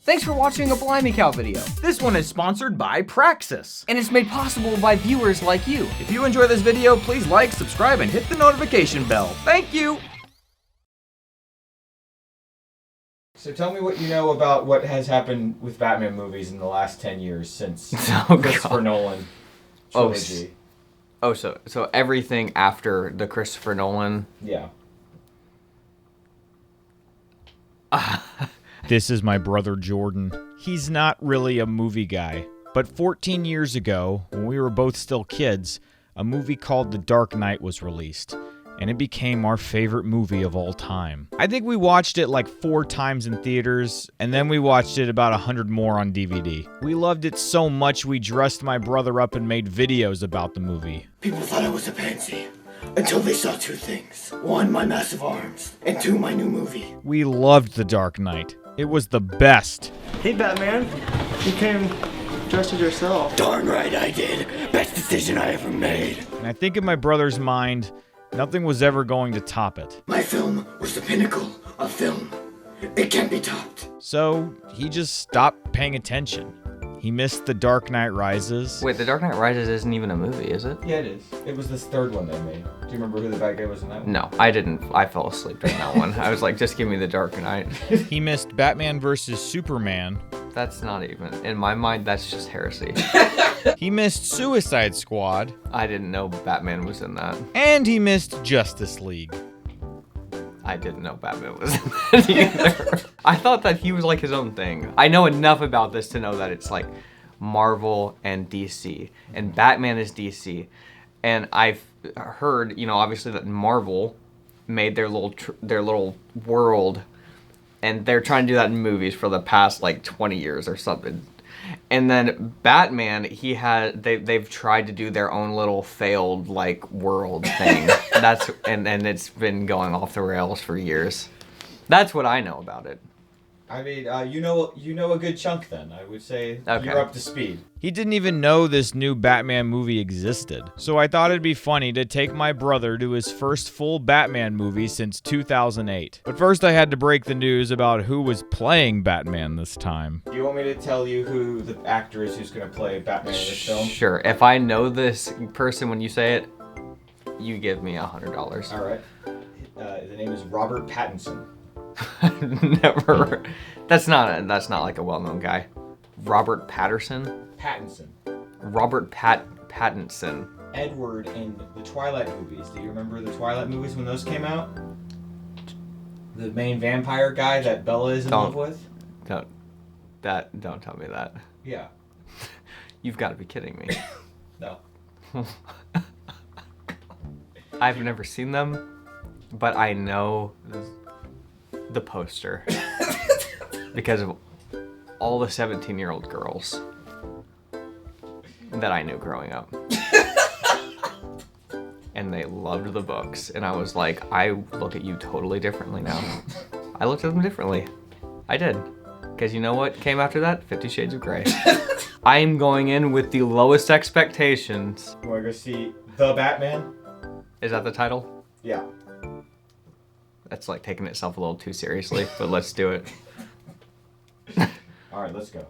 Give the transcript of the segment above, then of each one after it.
Thanks for watching a Blimey Cow video. This one is sponsored by Praxis. And it's made possible by viewers like you. If you enjoy this video, please like, subscribe, and hit the notification bell. Thank you! So tell me what you know about what has happened with Batman movies in the last 10 years since Christopher Nolan trilogy. So everything after the Christopher Nolan? Yeah. This is my brother Jordan. He's not really a movie guy, but 14 years ago, when we were both still kids, a movie called The Dark Knight was released, and it became our favorite movie of all time. I think we watched it like 4 times in theaters, and then we watched it about 100 more on DVD. We loved it so much we dressed my brother up and made videos about the movie. People thought I was a pansy. Until they saw 2 things. 1, my massive arms, and 2, my new movie. We loved The Dark Knight. It was the best. Hey Batman, you came dressed as yourself. Darn right I did. Best decision I ever made. And I think in my brother's mind, nothing was ever going to top it. My film was the pinnacle of film. It can't be topped. So he just stopped paying attention. He missed The Dark Knight Rises. Wait, The Dark Knight Rises isn't even a movie, is it? Yeah, it is. It was this 3rd one they made. Do you remember who the bad guy was in that one? No, I didn't. I fell asleep during that one. I was like, just give me The Dark Knight. He missed Batman vs. Superman. That's not even, in my mind, that's just heresy. He missed Suicide Squad. I didn't know Batman was in that. And he missed Justice League. I didn't know Batman was in that either. I thought that he was like his own thing. I know enough about this to know that it's like Marvel and DC, and Batman is DC. And I've heard, you know, obviously that Marvel made their little world, and they're trying to do that in movies for the past like 20 years or something. And then Batman, they've tried to do their own little failed like world thing. and it's been going off the rails for years. That's what I know about it. I mean, you know a good chunk then. I would say Okay. You're up to speed. He didn't even know this new Batman movie existed. So I thought it'd be funny to take my brother to his first full Batman movie since 2008. But first I had to break the news about who was playing Batman this time. Do you want me to tell you who the actor is who's going to play Batman in this film? Sure. If I know this person when you say it, you give me $100. All right. The name is Robert Pattinson. Never. That's not like a well-known guy. Robert Pattinson. Robert Pattinson. Edward in the Twilight movies. Do you remember the Twilight movies when those came out? The main vampire guy that Bella is in love with? Don't tell me that. Yeah. You've got to be kidding me. No. I've never seen them, but I know the poster because of all the 17-year-old girls that I knew growing up. And they loved the books, and I was like, I look at you totally differently now. I looked at them differently. I did. Because you know what came after that? 50 Shades of Grey. I am going in with the lowest expectations. You want to go see The Batman? Is that the title? Yeah. That's like taking itself a little too seriously, but let's do it. All right, let's go.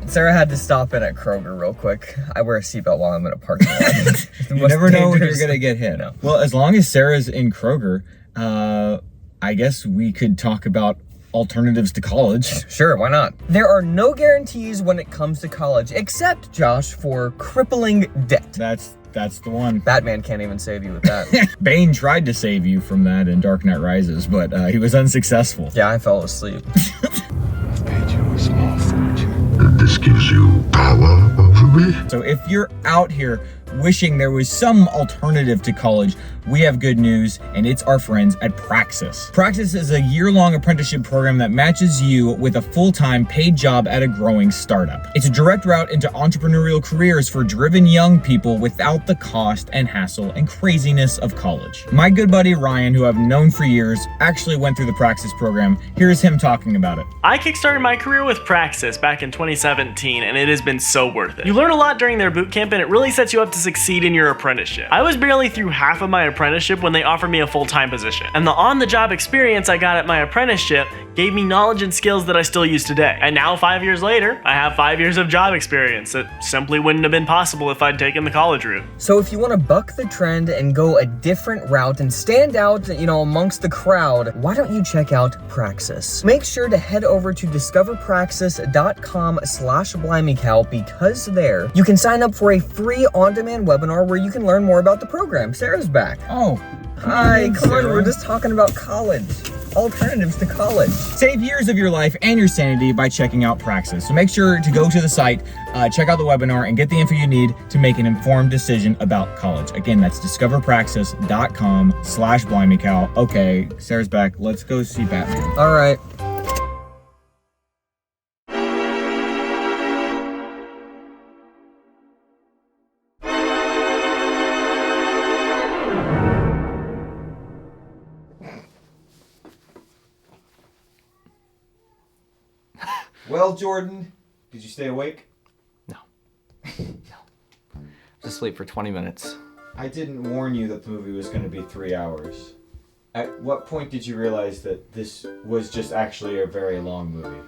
Sarah had to stop in at Kroger real quick. I wear a seatbelt while I'm in a parking lot. You never know when you're gonna get hit. Well, as long as Sarah's in Kroger, I guess we could talk about alternatives to college. Sure, why not? There are no guarantees when it comes to college, except, Josh, for crippling debt. That's the one. Batman can't even save you with that. Bane tried to save you from that in Dark Knight Rises, but he was unsuccessful. Yeah, I fell asleep. I've paid you a small fortune. And this gives you power over me? So if you're out here wishing there was some alternative to college, we have good news, and it's our friends at Praxis. Praxis is a year-long apprenticeship program that matches you with a full-time paid job at a growing startup. It's a direct route into entrepreneurial careers for driven young people without the cost and hassle and craziness of college. My good buddy Ryan, who I've known for years, actually went through the Praxis program. Here's him talking about it. I kickstarted my career with Praxis back in 2017, and it has been so worth it. You learn a lot during their boot camp, and it really sets you up to succeed in your apprenticeship. I was barely through half of my apprenticeship when they offered me a full-time position. And the on-the-job experience I got at my apprenticeship gave me knowledge and skills that I still use today. And now 5 years later, I have 5 years of job experience that simply wouldn't have been possible if I'd taken the college route. So if you want to buck the trend and go a different route and stand out, amongst the crowd, why don't you check out Praxis? Make sure to head over to discoverpraxis.com/BlimeyCow because there you can sign up for a free on-demand webinar where you can learn more about the program. Sarah's back. Oh. Hi, come on, we're just talking about college. Alternatives to college. Save years of your life and your sanity by checking out Praxis. So make sure to go to the site, check out the webinar, and get the info you need to make an informed decision about college. Again, that's discoverpraxis.com/BlimeyCow. Okay, Sarah's back. Let's go see Batman. All right. Well, Jordan, did you stay awake? No. No. I was asleep for 20 minutes. I didn't warn you that the movie was going to be 3 hours. At what point did you realize that this was just actually a very long movie?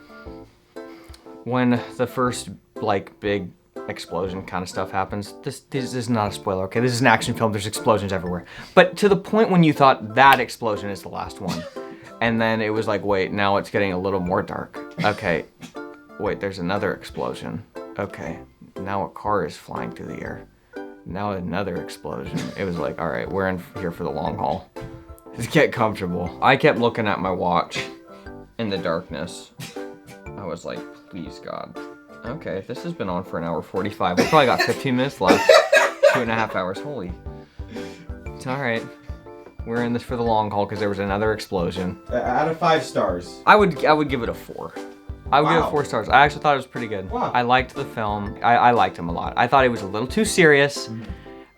When the first, big explosion kind of stuff happens, this is not a spoiler, okay? This is an action film, there's explosions everywhere. But to the point when you thought that explosion is the last one, and then it was like, wait, now it's getting a little more dark. Okay, wait, there's another explosion. Okay, now a car is flying through the air. Now another explosion. It was like, all right, we're in here for the long haul. Just get comfortable. I kept looking at my watch in the darkness. I was like, please, God. Okay, this has been on for an hour 45. We probably got 15 minutes left. 2.5 hours, holy. It's all right. We're in this for the long haul because there was another explosion. Out of 5 stars. I would give it a 4. I would give it 4 stars. I actually thought it was pretty good. Wow. I liked the film. I liked him a lot. I thought it was a little too serious,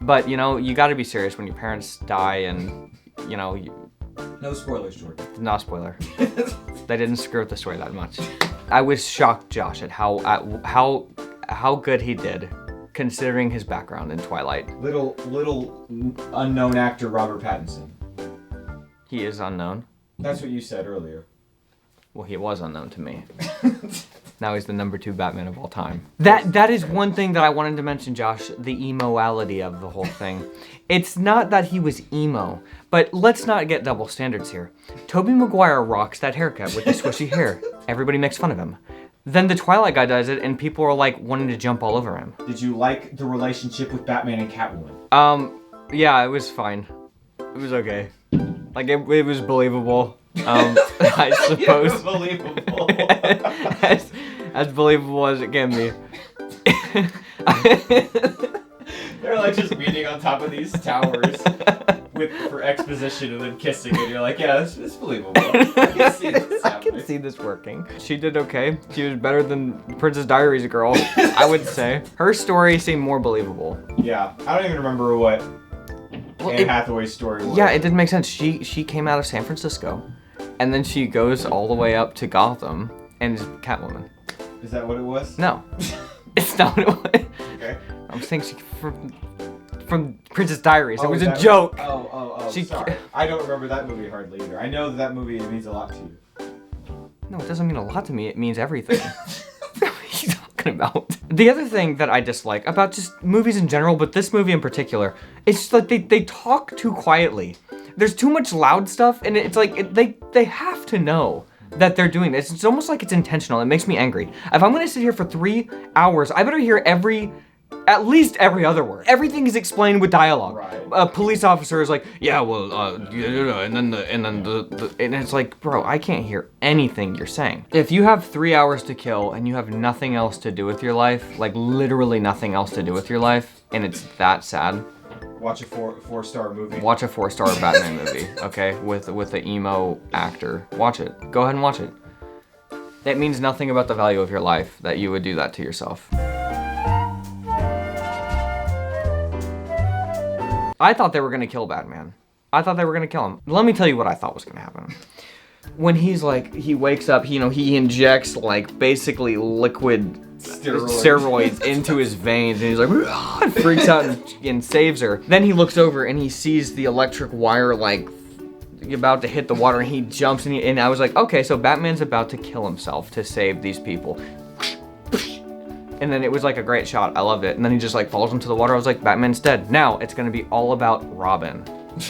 but you got to be serious when your parents die and No spoilers, Jordan. not a spoiler. They didn't screw with the story that much. I was shocked, Josh, at how good he did, considering his background in Twilight. Little unknown actor Robert Pattinson. He is unknown. That's what you said earlier. Well, he was unknown to me. Now he's the #2 Batman of all time. That is one thing that I wanted to mention, Josh, the emo-ality of the whole thing. It's not that he was emo, but let's not get double standards here. Tobey Maguire rocks that haircut with the squishy hair. Everybody makes fun of him. Then the Twilight guy does it, and people are wanting to jump all over him. Did you like the relationship with Batman and Catwoman? Yeah, it was fine. It was okay. It was believable. I suppose. It was believable. as believable as it can be. They're just meeting on top of these towers for exposition and then kissing, and you're like, yeah, it's believable. I can see this working. She did okay. She was better than Princess Diaries girl, I would say. Her story seemed more believable. Yeah, I don't even remember what Anne Hathaway's story was. Yeah, it didn't make sense. She came out of San Francisco, and then she goes all the way up to Gotham and is Catwoman. Is that what it was? No, it's not what it was. Okay. I'm saying she from Princess Diaries. It was a joke. Oh, sorry. I don't remember that movie hardly either. I know that movie means a lot to you. No, it doesn't mean a lot to me. It means everything. What are you talking about? The other thing that I dislike about just movies in general, but this movie in particular, it's just they talk too quietly. There's too much loud stuff, and it's they have to know that they're doing this. It's almost like it's intentional. It makes me angry. If I'm gonna sit here for 3 hours, I better hear at least every other word. Everything is explained with dialogue. Right. A police officer is like, yeah, well, and it's like, bro, I can't hear anything you're saying. If you have 3 hours to kill and you have nothing else to do with your life, literally nothing else to do with your life, and it's that sad. Watch a four-star movie. Watch a 4-star Batman movie, okay, with the emo actor. Watch it. Go ahead and watch it. It means nothing about the value of your life that you would do that to yourself. I thought they were gonna kill Batman. I thought they were gonna kill him. Let me tell you what I thought was gonna happen. When he wakes up, he injects basically liquid steroids into his veins, and he's like, and freaks out and saves her. Then he looks over and he sees the electric wire like about to hit the water, and he jumps and I was like, okay, so Batman's about to kill himself to save these people. And then it was like a great shot. I loved it. And then he just like falls into the water. I was like, Batman's dead. Now it's gonna be all about Robin,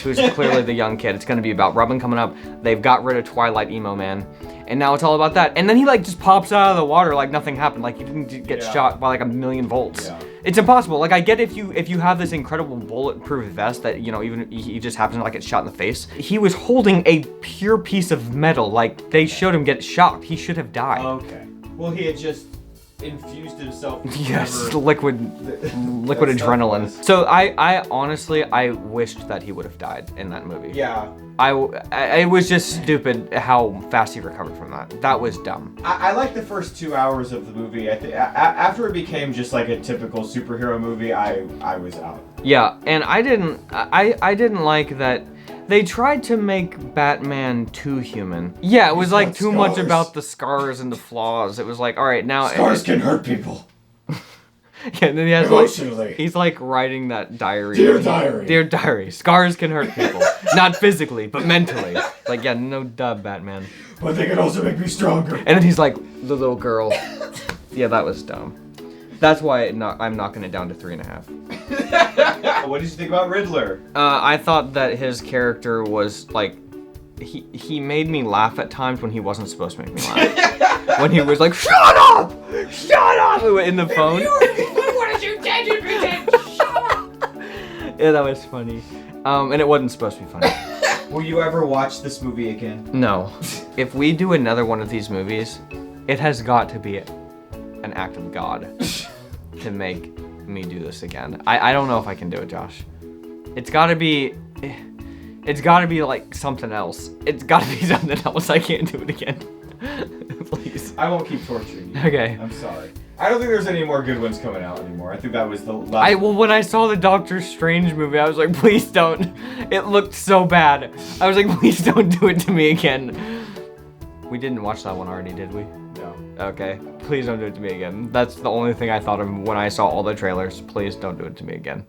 who's clearly the young kid. It's gonna be about Robin coming up. They've got rid of Twilight Emo Man, and now it's all about that. And then he like just pops out of the water like nothing happened. Like he didn't get shot by like 1,000,000 volts. Yeah. It's impossible. Like I get if you have this incredible bulletproof vest that, you know, even he just happens to like get shot in the face. He was holding a pure piece of metal. Like they showed him get shocked. He should have died. Okay. Well, he had just infused himself with liquid adrenaline. So I honestly wished that he would have died in that movie. Yeah. It was just stupid how fast he recovered from that. That was dumb. I like the first 2 hours of the movie. After it became just like a typical superhero movie, I was out. Yeah, and I didn't like that they tried to make Batman too human. Yeah, it was like too much about the scars and the flaws. It was like, all right, now scars can hurt people. Yeah, and then he has emotionally. Like, he's like writing that diary. Dear diary. Dear diary. Scars can hurt people. Not physically, but mentally. Like, yeah, no duh, Batman. But they can also make me stronger. And then he's like, the little girl. Yeah, that was dumb. That's why I'm knocking it down to 3.5. What did you think about Riddler? I thought that his character was like, he made me laugh at times when he wasn't supposed to make me laugh. When he was like, shut up! Shut up! In the phone. What did you pretend? Shut up! Yeah, that was funny. And it wasn't supposed to be funny. Will you ever watch this movie again? No. If we do another one of these movies, it has got to be an act of God to make me do this again. I don't know if I can do it, Josh. It's gotta be like something else. It's gotta be something else. I can't do it again. Please. I won't keep torturing you. Okay. I'm sorry. I don't think there's any more good ones coming out anymore. I think that was the last. Well, when I saw the Doctor Strange movie, I was like, please don't. It looked so bad. I was like, please don't do it to me again. We didn't watch that one already, did we? No. Okay. Please don't do it to me again. That's the only thing I thought of when I saw all the trailers. Please don't do it to me again.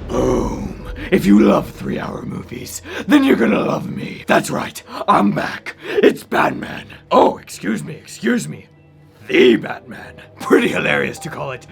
Boom. If you love 3-hour movies, then you're gonna love me. That's right, I'm back. It's Batman. Oh, excuse me. The Batman. Pretty hilarious to call it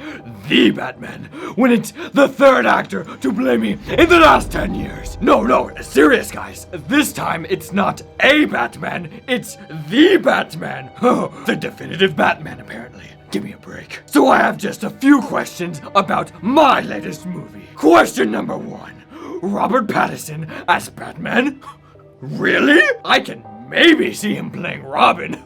The Batman when it's the third actor to play me in the last 10 years. No, serious guys. This time it's not a Batman, it's The Batman. Oh, the definitive Batman apparently. Give me a break. So I have just a few questions about my latest movie. Question number 1. Robert Pattinson as Batman? Really? I can maybe see him playing Robin.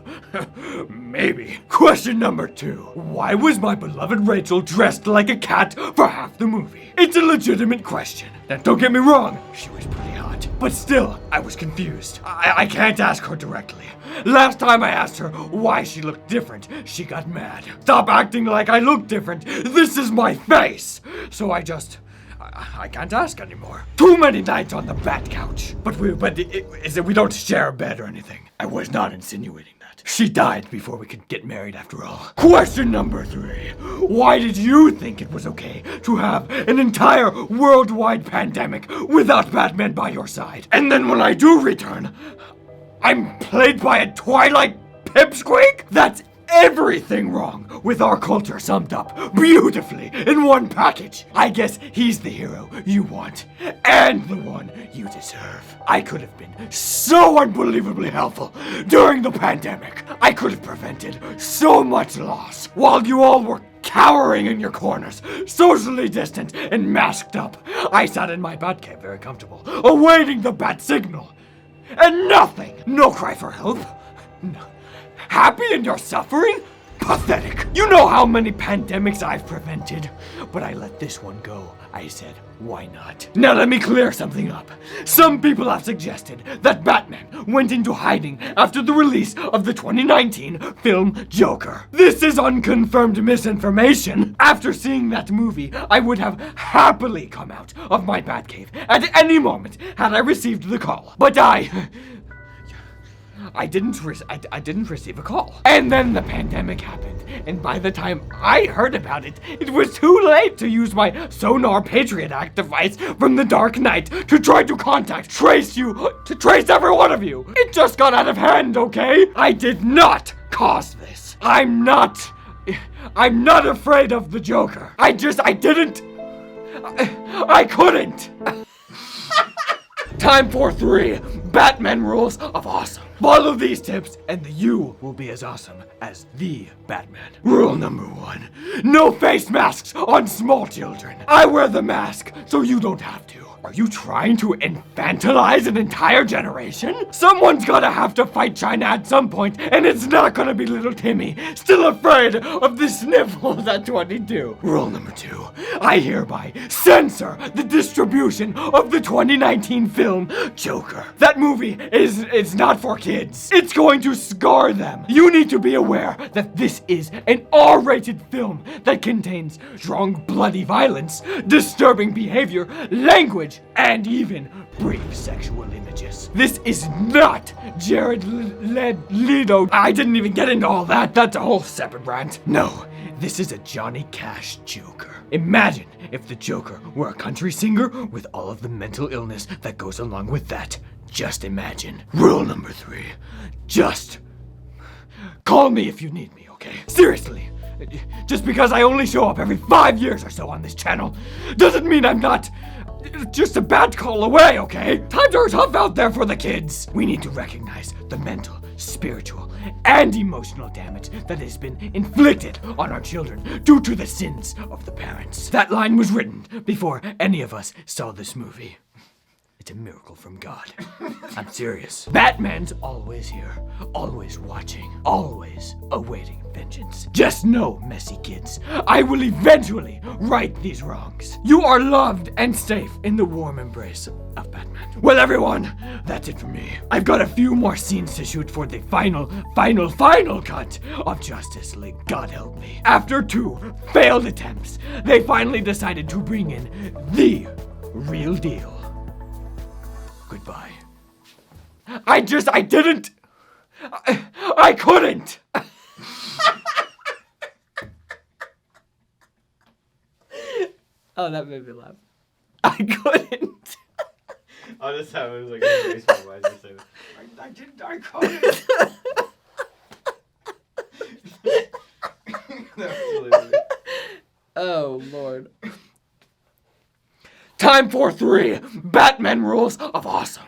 Maybe. Question number 2. Why was my beloved Rachel dressed like a cat for half the movie? It's a legitimate question. Now don't get me wrong, she was pretty hot. But still, I was confused. I can't ask her directly. Last time I asked her why she looked different, she got mad. Stop acting like I look different. This is my face. So I can't ask anymore. Too many nights on the bat couch. But we don't share a bed or anything. I was not insinuating that. She died before we could get married after all. Question number 3. Why did you think it was okay to have an entire worldwide pandemic without Batman by your side? And then when I do return, I'm played by a Twilight pipsqueak? That's everything wrong with our culture summed up beautifully in one package. I guess he's the hero you want and the one you deserve. I could have been so unbelievably helpful during the pandemic. I could have prevented so much loss while you all were cowering in your corners, socially distant and masked up. I sat in my Batcave very comfortable, awaiting the bat signal. And nothing. No cry for help. No. Happy in your suffering? Pathetic. You know how many pandemics I've prevented, but I let this one go. I said, why not? Now let me clear something up. Some people have suggested that Batman went into hiding after the release of the 2019 film Joker. This is unconfirmed misinformation. After seeing that movie, I would have happily come out of my Batcave at any moment had I received the call. But I didn't receive a call. And then the pandemic happened, and by the time I heard about it, it was too late to use my Sonar Patriot Act device from the Dark Knight to try to trace every one of you. It just got out of hand, okay? I did not cause this. I'm not afraid of the Joker. I couldn't. Time for 3 Batman rules of awesome. Follow these tips and you will be as awesome as the Batman. Rule number 1, no face masks on small children. I wear the mask so you don't have to. Are you trying to infantilize an entire generation? Someone's gonna have to fight China at some point, and it's not gonna be little Timmy, still afraid of the sniffles at 22. Rule number 2, I hereby censor the distribution of the 2019 film Joker. That movie is not for kids. It's going to scar them. You need to be aware that this is an R-rated film that contains strong bloody violence, disturbing behavior, language, and even brief sexual images. This is not Jared Leto. I didn't even get into all that. That's a whole separate rant. No, this is a Johnny Cash Joker. Imagine if the Joker were a country singer with all of the mental illness that goes along with that. Just imagine. Rule number 3, just call me if you need me, okay? Seriously. Just because I only show up every 5 years or so on this channel doesn't mean I'm not just a bad call away, okay? Times are tough out there for the kids. We need to recognize the mental, spiritual, and emotional damage that has been inflicted on our children due to the sins of the parents. That line was written before any of us saw this movie. It's a miracle from God. I'm serious. Batman's always here, always watching, always awaiting vengeance. Just know, messy kids, I will eventually right these wrongs. You are loved and safe in the warm embrace of Batman. Well, everyone, that's it for me. I've got a few more scenes to shoot for the final cut of Justice League, God help me. After 2 failed attempts, they finally decided to bring in the real deal. Goodbye. I couldn't! Oh, that made me laugh. I couldn't. I'll just have it like a baseball wise or something. I couldn't. That was really funny. Oh, Lord. Time for 3 Batman rules of awesome.